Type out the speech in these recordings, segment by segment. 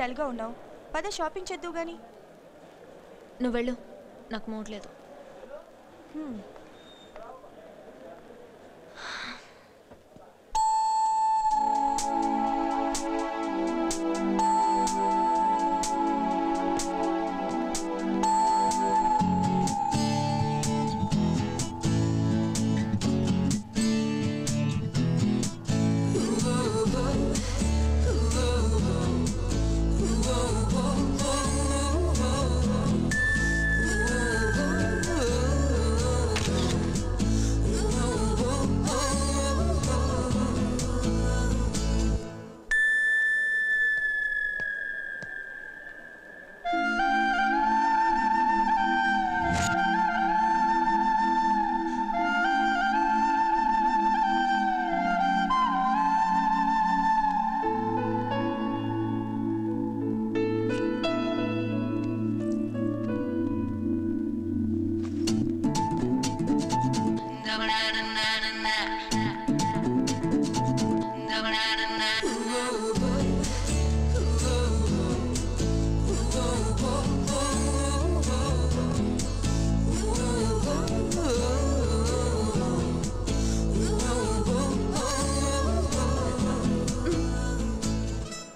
డల్గా ఉన్నావు? పద షాపింగ్ చేద్దు గాని. నువ్వు వెళ్ళు, నాకు మూడ్ లేదు.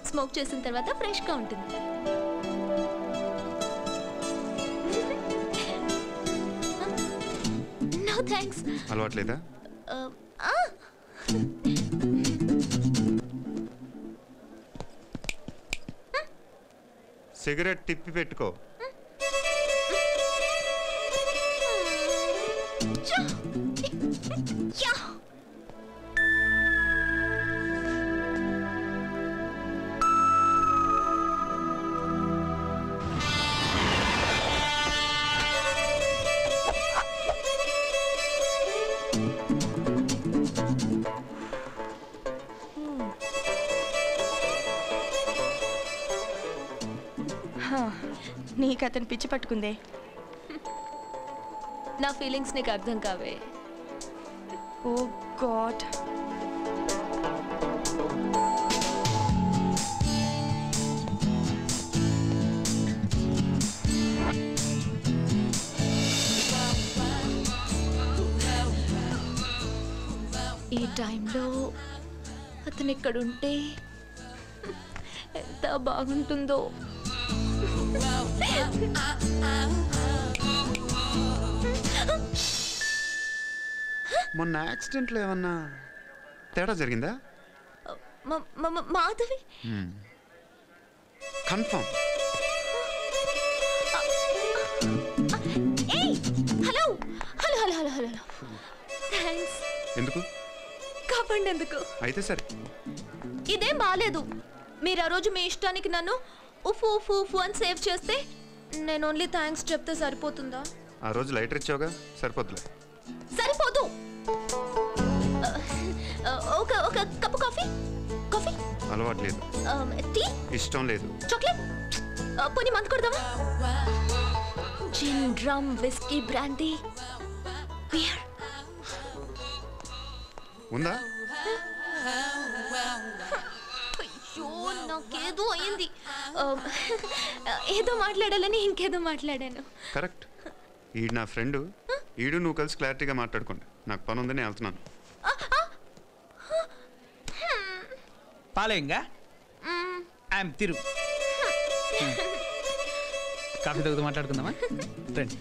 స్మోక్ చేసిన తర్వాత ఫ్రెష్గా ఉంటుంది. No thanks. అలవాట్లేదా? సిగరెట్ తిప్పి పెట్టుకో. నీకు అతను పిచ్చి పట్టుకుందే. నా ఫీలింగ్స్ నీకు అర్థం కావే. ఓ గాడ్. ఈ టైంలో అతను ఇక్కడుంటే ఎంత బాగుంటుందో. మొన్న యాక్సిడెంట్లో ఏమన్నా తేడా జరిగిందా? Madhavi confirm. Hello hello hello hello hello thanks. ఎందుకు? కాపాడినందుకు. అయితే సరే. ఇదేం బాలేదు. మీరు ఆ రోజు మీ ఇష్టానికి నన్ను ఉఫ్ ఉఫ్ ఉఫ్ అని సేవ్ చేస్తే నేను ఓన్లీ థ్యాంక్స్ చెప్తే సరిపోతుందా? ఆ రోజు లైటర్ ఇచ్చావుగా, సరిపోతులే. సరిపోదు. ఒక కప్పు కాఫీ. కాఫీ అలవాటు లేదు. టీ ఇష్టం లేదు. చాక్లెట్ పోనీ మందు కొడదామా? జిన్, రమ్, విస్కీ, బ్రాందీ, బియర్ ఉందా? అయ్యో నాకేదో అయింది. ఏదో మాట్లాడాలని ఇంకేదో మాట్లాడాను. కరెక్ట్. ఈడు నా ఫ్రెండ్. ఈడు నువ్వు కలిసి క్లారిటీగా మాట్లాడుకోండి. నాకు పని ఉందని వెళ్తున్నాను. పాలేంగా ఐఎమ్ తిరు. కాఫీ తాగుతూ మాట్లాడుకుందామా? రండి.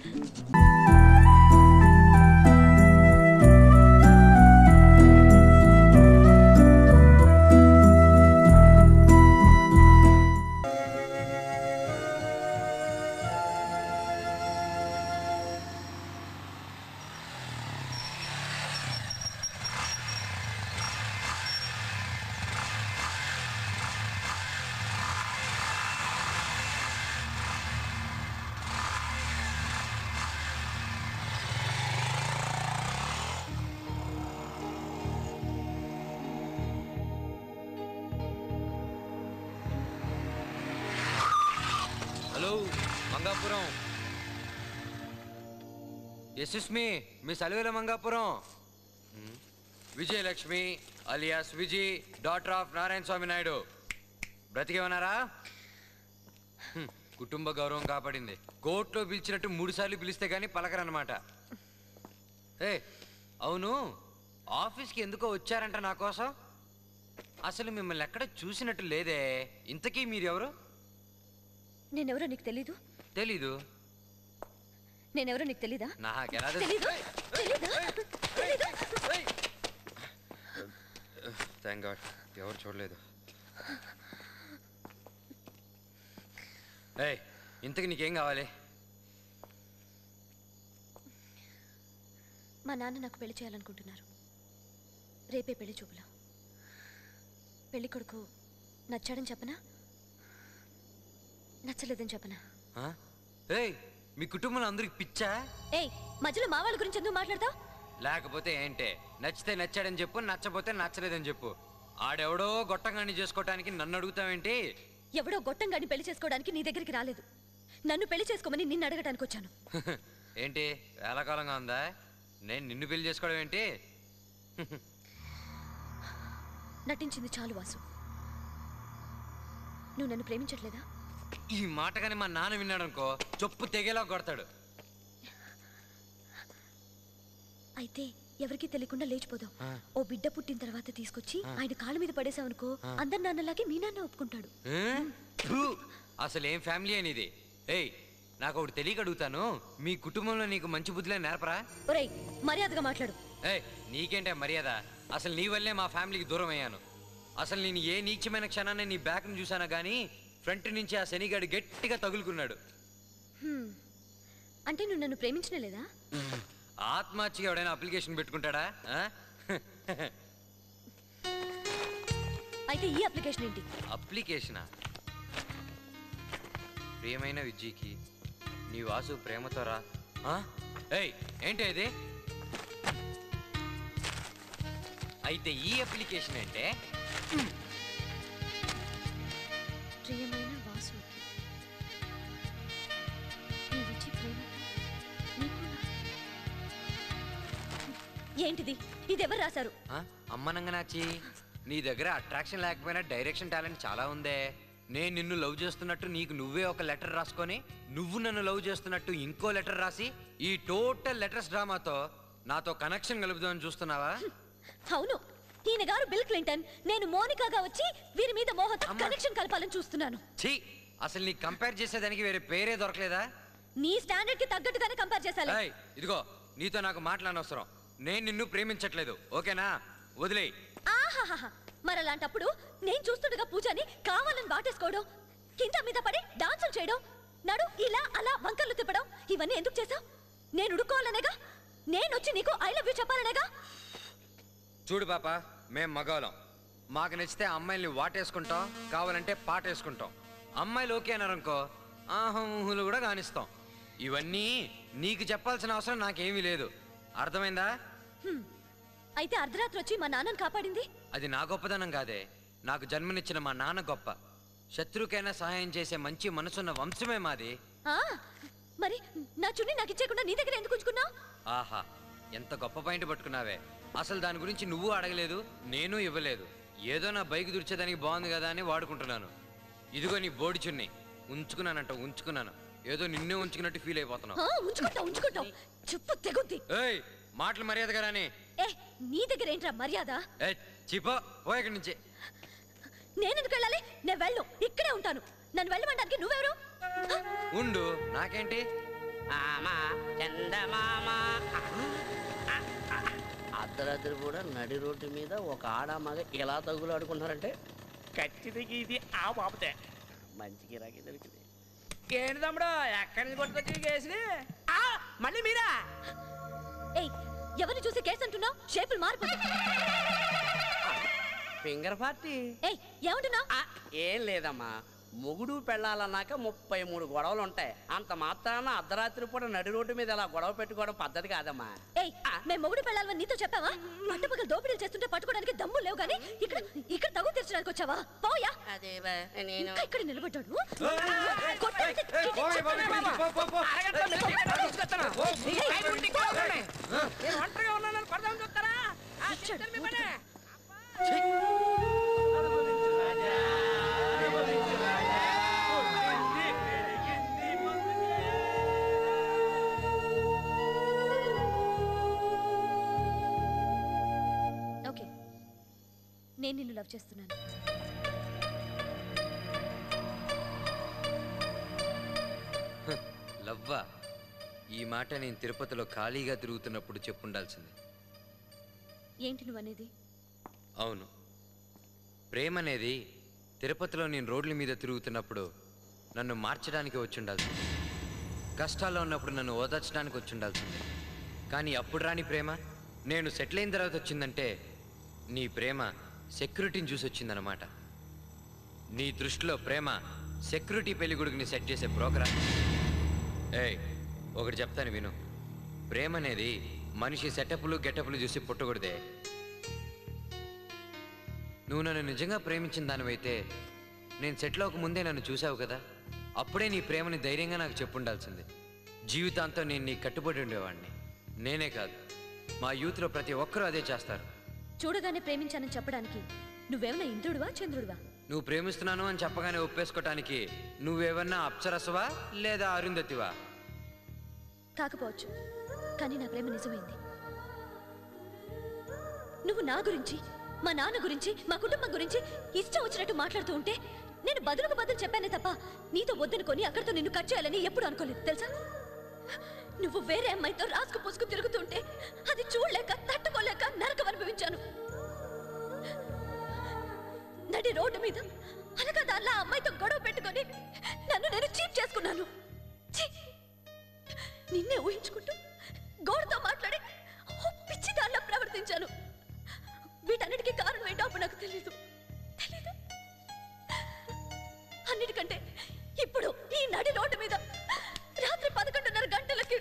Hello Mangapuram. Yes miss Alivela Mangapuram. Vijayalakshmi alias Vijay, daughter of Narayana Swamy Naidu. బ్రతికే ఉన్నారా? కుటుంబ గౌరవం కాపాడింది. కోర్టులో పిలిచినట్టు 3 సార్లు పిలిస్తే గానీ పలకరన్నమాట. ఏ అవును, ఆఫీస్కి ఎందుకో వచ్చారంట నా కోసం? అసలు మిమ్మల్ని ఎక్కడ చూసినట్టు లేదే. ఇంతకీ మీరెవరు? నేనెవరో నీకు తెలీదు? తెలీదు. నేనెవరో నీకు తెలీదా? నాకెలా తెలీదు? తెలీదా? తెలీదా? థ్యాంక్ గాడ్ ఎవరు చూడలేదు. ఏయ్ ఇంతకు నీకేం కావాలి? మా నాన్న నాకు పెళ్లి చేయాలనుకుంటున్నారు. రేపే పెళ్లి చూపులు. పెళ్లి కొడుకు నచ్చాడని చెప్పనా, నచ్చలేదని చెప్పనా? ఏయ్ మీ కుటుంబంలో అందరికి పిచ్చా? ఏయ్ మధ్యలో మా వాళ్ళ గురించి ఎందుకు మాట్లాడతావు? లేకపోతే ఏంటే, నచ్చితే నచ్చాడని చెప్పు, నచ్చపోతే నచ్చలేదని చెప్పు. ఆడెవడో గొట్టంగాన్ని చేసుకోవటానికి నన్ను అడుగుతావేంటి? ఎవడో గొట్టంగాని పెళ్లి చేసుకోవడానికి నీ దగ్గరికి రాలేదు. నన్ను పెళ్లి చేసుకోమని నిన్ను అడగటానికి వచ్చాను. ఏంటి వేళాకాలంగా ఉందా? నేను నిన్ను పెళ్లి చేసుకోవడం ఏంటి? నటించింది చాలు వాసు. నువ్వు నన్ను ప్రేమించట్లేదా? ఈ మాట కానీ మా నాన్న విన్నాడనుకో చొప్పు తెగేలా కొడతాడు. అయితే ఎవరికి తెలియకుండా లేచిపోదాం. ఓ బిడ్డ పుట్టిన తర్వాత తీసుకొచ్చి ఆయన కాళ్ళ మీద పడేసావనుకో, అందరి నాన్నలాగే మీ నాన్న ఒప్పుకుంటాడు. అసలు ఏం ఫ్యామిలీ అనేది? ఏయ్ నాకు ఒకటి తెలియక అడుగుతాను, మీ కుటుంబంలో నీకు మంచి బుద్ధిలే నేర్పరా? ఒరేయ్ మర్యాదగా మాట్లాడు. ఏయ్ నీకేంటే మర్యాద? అసలు నీ వల్లే మా ఫ్యామిలీకి దూరం అయ్యాను. అసలు నేను ఏ నీచమైన క్షణాన్ని నీ బ్యాక్ను చూసానా కానీ ఫ్రంట్ నుంచి ఆ శనిగాడు గట్టిగా తగులుకున్నాడు. అంటే నువ్వు నన్ను ప్రేమించనే లేదా? ఆత్మహత్యగా ఎవడైనా అప్లికేషన్ పెట్టుకుంటాడా? అయితే ఈ అప్లికేషన్ ఏంటి? అప్లికేషనా? ప్రియమైన విజ్జీకి నీ వాసు ప్రేమతో రా. ఏయ్ ఏంటి ఇది? అయితే ఈ అప్లికేషన్ అంటే ప్రియమైన వాసు, ఈ విజి ప్రేమతో నీకు ఏంటిది? ఇది ఎవరు రాశారు? అమ్మనంగనాచి, నీ దగ్గర అట్రాక్షన్ లేకపోయినా డైరెక్షన్ టాలెంట్ చాలా ఉందే. నేను నిన్ను లవ్ చేస్తున్నట్టు నీకు నువ్వే ఒక లెటర్ రాసుకొని, నువ్వు నన్ను లవ్ చేస్తున్నట్టు ఇంకో లెటర్ రాసి, ఈ టోటల్ లెటర్స్ డ్రామాతో నాతో కనెక్షన్ కలుపుదామని చూస్తున్నావా? అవును, ఈయన గారు బిల్ క్లింటన్, నేను మోనికాగా వచ్చి వీరి మీద మోహతో కనెక్షన్ కలపాలని చూస్తున్నాను. ఛీ, అసలు నీకు కంపేర్ చేసేదానికి వేరే పేరే దొరకలేదా? నీ స్టాండర్డ్ కి తగ్గట్టుగానే కంపేర్ చేశాను. ఇదిగో నీతో నాకు మాట్లాడనవసరం. నేను నిన్ను ప్రేమించట్లేదు, ఓకేనా? వదిలేయ్. ఆహాహా, మరి అలాంటప్పుడు నేను చూస్తుండగా పూజని కావాలని వాటేసుకోవడం, కింద మీద పడి డాన్సులు చేయడం, నడు ఇలా అలా వంకర్లు తిప్పడం, ఇవన్నీ ఎందుకు చేశావు? నేను ఉడుకోవాలనేగా, నేను వచ్చి నీకు ఐ లవ్ యూ చెప్పాలనేగా. చూడు పాప, మేం మగవాళ్ళం. మాకు నచ్చితే అమ్మాయిల్ని వాటేసుకుంటాం, కావాలంటే పాటేసుకుంటాం. అమ్మాయిలు ఓకే అన్నారనుకో ఆహూహులు కూడా కానిస్తాం. ఇవన్నీ నీకు చెప్పాల్సిన అవసరం నాకేమీ లేదు, అర్థమైందా? అయితే అర్ధరాత్రి వచ్చి మా నాన్నని కాపాడింది అది నా గొప్పదనం కాదే, నాకు జన్మనిచ్చిన మా నాన్న గొప్ప. శత్రుకైనా సహాయం చేసే మంచి మనసున్న వంశమే మాది. మరి నా చున్ని నాకు ఇచ్చేయకుండా నీ దగ్గర ఎందుకు ఉంచుకున్నావు? ఆహా, ఎంత గొప్ప పాయింట్ పట్టుకున్నావే. అసలు దాని గురించి నువ్వు అడగలేదు, నేను ఇవ్వలేదు. ఏదో నా బైక్ దుర్చేదానికి బాగుంది కదా అని వాడుకుంటున్నాను. ఇదిగో నీ బోడి చున్ని ఉంచుకున్నానంట, ఉంచుకున్నాను. ఏదో నిన్నే ఉంచుకున్నట్టు ఫీల్ అయిపోతున్నావు. ఉంచుకుంటావు చెప్పు తెగుద్ది. ఏయ్ మాటలు మర్యాదగా రాని. నీ దగ్గర ఏంట్రా మర్యాద? చిపో పో ఇక్కడి నుంచి. నేనెందుకు వెళ్ళాలి? నేను వెళ్ళు, ఇక్కడే ఉంటాను. నన్ను వెళ్ళమంటానికి నువ్వెవరు? ఉండు, నాకేంటి? అర్ధరాత్రి కూడా నడి రోడ్డు మీద ఒక ఆడ మగ ఎలా తగులు ఆడుకుంటున్నారంటే ఖచ్చితంగా ఇది ఆ బాబతే. మంచి గిరాకీ దొరికింది. ఏంటి తమ్ముడు ఎక్కడి నుంచి కొట్టుకొచ్చి కేసు? మళ్ళీ మీరా? ఎవరిని చూసి కేసు అంటున్నావు? షేపులు మారిపోతుంది. Finger party. ఏమంటున్నావు? ఏం లేదమ్మా, మొగుడు పెళ్ళాలన్నాక 33 గొడవలు ఉంటాయి. అంత మాత్రాన అర్ధరాత్రి పూట నడి రోడ్డు మీద ఇలా గొడవ పెట్టుకోవడం పద్ధతి కాదమ్మా. మేము మొగుడు పెళ్ళాలని నీతో చెప్పావా? పట్టపగలు దోపిడీలు చేస్తుంటే పట్టుకోవడానికి దమ్ము లేవు కానీ ఇక్కడ తగు తీర్చడానికి వచ్చావా? పోయా. నేను ఇక్కడ నిలబడ్డాడు. ఒంటరిగా ఉన్నాను పడదాం చూస్తారా? నేను నిన్ను లవ్ చేస్తున్నాను. లవ్వా? ఈ మాట నేను తిరుపతిలో ఖాళీగా తిరుగుతున్నప్పుడు చెప్పుండాల్సింది. ఏంటి నువ్వనేది? అవును, ప్రేమ అనేది తిరుపతిలో నేను రోడ్ల మీద తిరుగుతున్నప్పుడు నన్ను మార్చడానికి వచ్చుండాల్సింది. కష్టాల్లో ఉన్నప్పుడు నన్ను ఓదార్చడానికి వచ్చుండాల్సింది. కానీ అప్పుడు రాని ప్రేమ నేను సెటిల్ అయిన తర్వాత వచ్చిందంటే నీ ప్రేమ సెక్యూరిటీని చూసి వచ్చిందనమాట. నీ దృష్టిలో ప్రేమ సెక్యూరిటీ పెళ్ళికొడుకుని సెట్ చేసే బ్రోకరా? ఏయ్, ఒకటి చెప్తాను విను. ప్రేమ అనేది మనిషి సెటప్లు గెటప్లు చూసి పుట్టకూడదే. నువ్వు నన్ను నిజంగా ప్రేమించిన దానివైతే నేను సెటిల్ అవ్వక ముందే నన్ను చూసావు కదా, అప్పుడే నీ ప్రేమని ధైర్యంగా నాకు చెప్పుండాల్సింది. జీవితాంతం నేను నీ కట్టుబడి ఉండేవాడిని. నేనే కాదు, మా యూత్లో ప్రతి ఒక్కరూ అదే చేస్తారు. చూడగానే ప్రేమించానని చెప్పడానికి నువ్వేమన్నా ఇంద్రుడివా చంద్రుడివా? నువ్వు ప్రేమిస్తున్నాను అని చెప్పగానే ఒప్పేసుకోవటానికి నువ్వేమన్నా అప్సరసవా లేదా అరుంధతివా? కాకపోవచ్చు, కానీ నా ప్రేమ నిజమైంది. నువ్వు నా గురించి, మా నాన్న గురించి, మా కుటుంబం గురించి ఇష్టం వచ్చినట్టు మాట్లాడుతూ ఉంటే నేను బదులుకు బదులు చెప్పానే తప్ప నీతో వద్దనుకొని అక్కడితో నిన్ను కట్ చేయాలని ఎప్పుడు అనుకోలేదు తెలుసా? నువ్వు వేరే అమ్మాయితో రాసుకు పూసుకు తిరుగుతుంటే అది చూడలేక తట్టుకోలేక నరకం అనుభవించాను. నడి రోడ్డు మీద అనకదాల్లా అమ్మాయితో గొడవ పెట్టుకొని నన్ను నేను చీట్ చేసుకున్నాను. నిన్నే ఊహించుకుంటూ గోడతో మాట్లాడి పిచ్చి దానిలా ప్రవర్తించాను. వీటన్నిటికీ కారణం ఏంటో అప్పుడు నాకు తెలీదు. అన్నిటికంటే ఇప్పుడు ఈ నడి రోడ్డు మీద రాత్రి 11:30 గంటలకి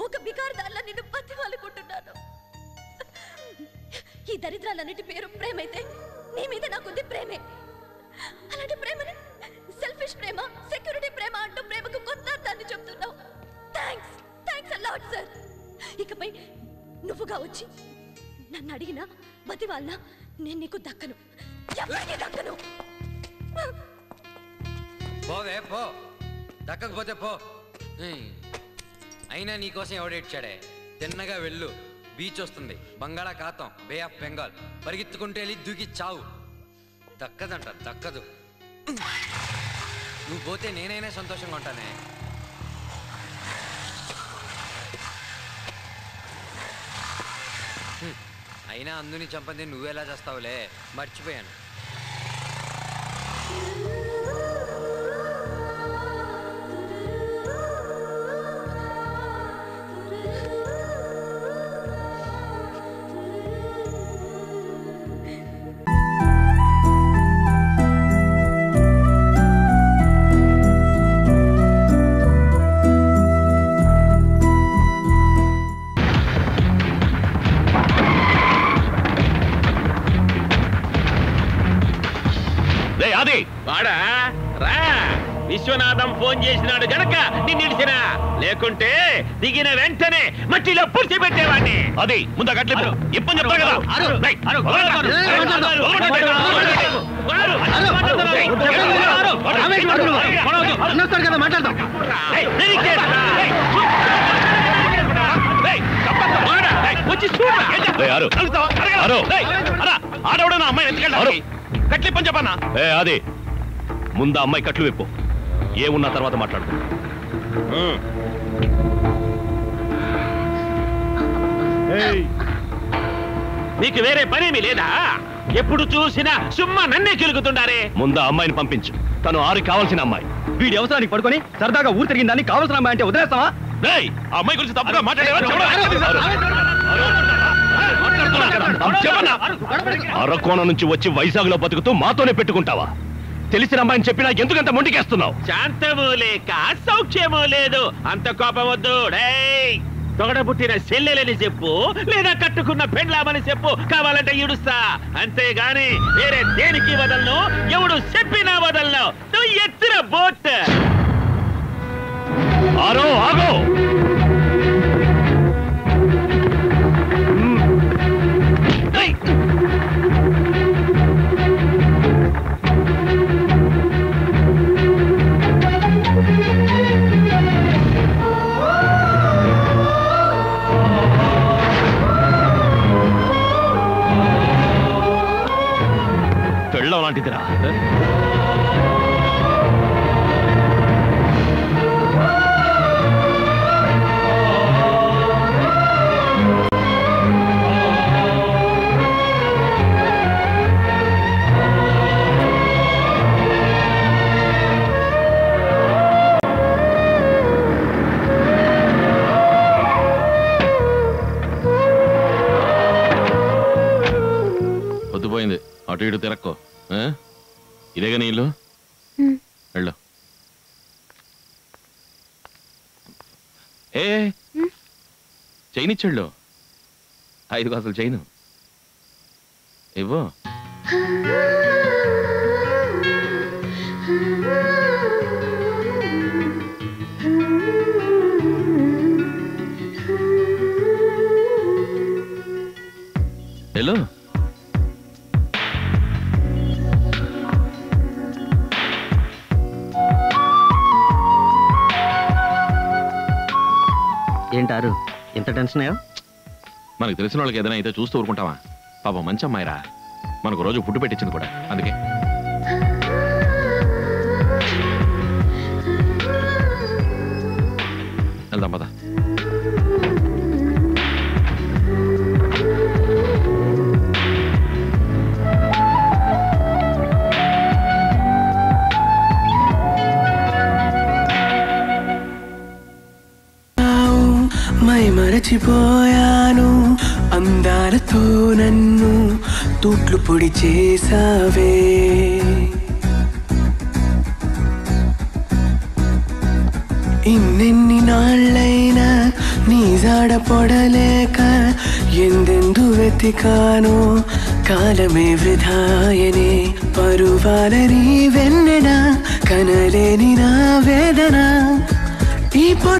ఒక బికారుదారిలా నిన్ను బతిమాలుకుంటున్నాను. ఈ దరిద్రాలన్నిటి పేరు ప్రేమైతే నీ మీద నాకుంది ప్రేమే. అలాంటి ప్రేమని సెల్ఫిష్ ప్రేమ, సెక్యూరిటీ ప్రేమ అంటూ ప్రేమకు కొత్త అర్థాన్ని చెప్తున్నావు. Thanks a lot sir. ఇకపై నువ్వుగా వచ్చి నన్ను అడిగినా బతివాళ్ళనా నేను నీకు దక్కను, ఎవరికి దక్కను. పోవే పో, దక్కకపోతే పో. అయినా నీకోసం ఎవడేడ్చాడే? తిన్నగా వెళ్ళు, బీచ్ వస్తుంది, బంగాళాఖాతం, బే ఆఫ్ బెంగాల్, పరిగెత్తుకుంటూ వెళ్ళి దూకి చావు. దక్కదంట, దక్కదు. నువ్వు పోతే నేనైనా సంతోషంగా ఉంటానే. అయినా అందుని చంపంది నువ్వెలా చేస్తావులే, మర్చిపోయాను. వాడా రా, విశ్వనాథం ఫోన్ చేసినాడు గనక నిన్నిడిచిన, లేకుంటే దిగిన వెంటనే మట్టిలో పూడ్చిపెట్టేవాడిని. అది ముందు గట్ల ఇప్పుడు చెప్తారు కదా. మాట్లాడదాం. వచ్చి ఆడవడం నా అమ్మాయి ఎందుకంటే కట్లు ఇప్పని చెప్పన్నా. అదే ముందు అమ్మాయి కట్లు విప్పు, ఏమున్నా తర్వాత మాట్లాడుతూ. నీకు వేరే పనేమీ లేదా? ఎప్పుడు చూసినా సుమ్మా నన్నే కిలుగుతుండారే. ముందు అమ్మాయిని పంపించు, తను 6 కావాల్సిన అమ్మాయి. వీడి అవసరానికి పడుకొని సరదాగా ఊరు తిరిగిందాన్ని కావాల్సిన అమ్మాయి అంటే వదిలేస్తావా? అమ్మాయి గురించి తప్పుగా మాట్లాడేవా? అరకోణ నుంచి వచ్చి వైజాగ్లో బతుకుతూ మాతోనే పెట్టుకుంటావా? తెలిసిన అమ్మాయిని చెప్పినా ఎందుకంత మొండికేస్తున్నావు? శాంతము లేక సౌఖ్యము లేదు, అంత కోపం వద్దు. తొగడబుట్టిన చెల్లెలని చెప్పు, లేదా కట్టుకున్న పెండ్లామని చెప్పు, కావాలంటే ఈడుస్తా. అంతేగాని వేరే దేనికి వదలను, ఎవడు చెప్పినా వదలను. నువ్వు ఎత్తున బోట్. ఆరో ఆగో. ఏమిటిరా? పొద్దుపోయింది, అటు ఇటు తిరక్కో. ఇదేగా నీళ్ళు, వెళ్ళు. ఏ చైనిచ్చాళ్ళు 5 కాసులు చైను ఇవ్వు. వెళ్ళు. ఏంటారు ఎంత టెన్షన్ అయ్యో? మనకు తెలిసిన వాళ్ళకి ఏదైనా అయితే చూస్తూ ఊరుకుంటావా? పాపం మంచి అమ్మాయిరా, మనకు రోజు ఫుడ్ పెట్టించింది కూడా, అందుకే. వెళ్దాం పద. మరచిపోయాను అందాలతో నన్ను తూట్లు పొడి చేసావే. ఇన్నెన్ని నాళ్ళైనా నీ జాడ పొడలేక ఎందెందు వెతికానో కాలమే వృధాయనే. పరువాలని వెన్నెన కనలేని నా వేదన ఈ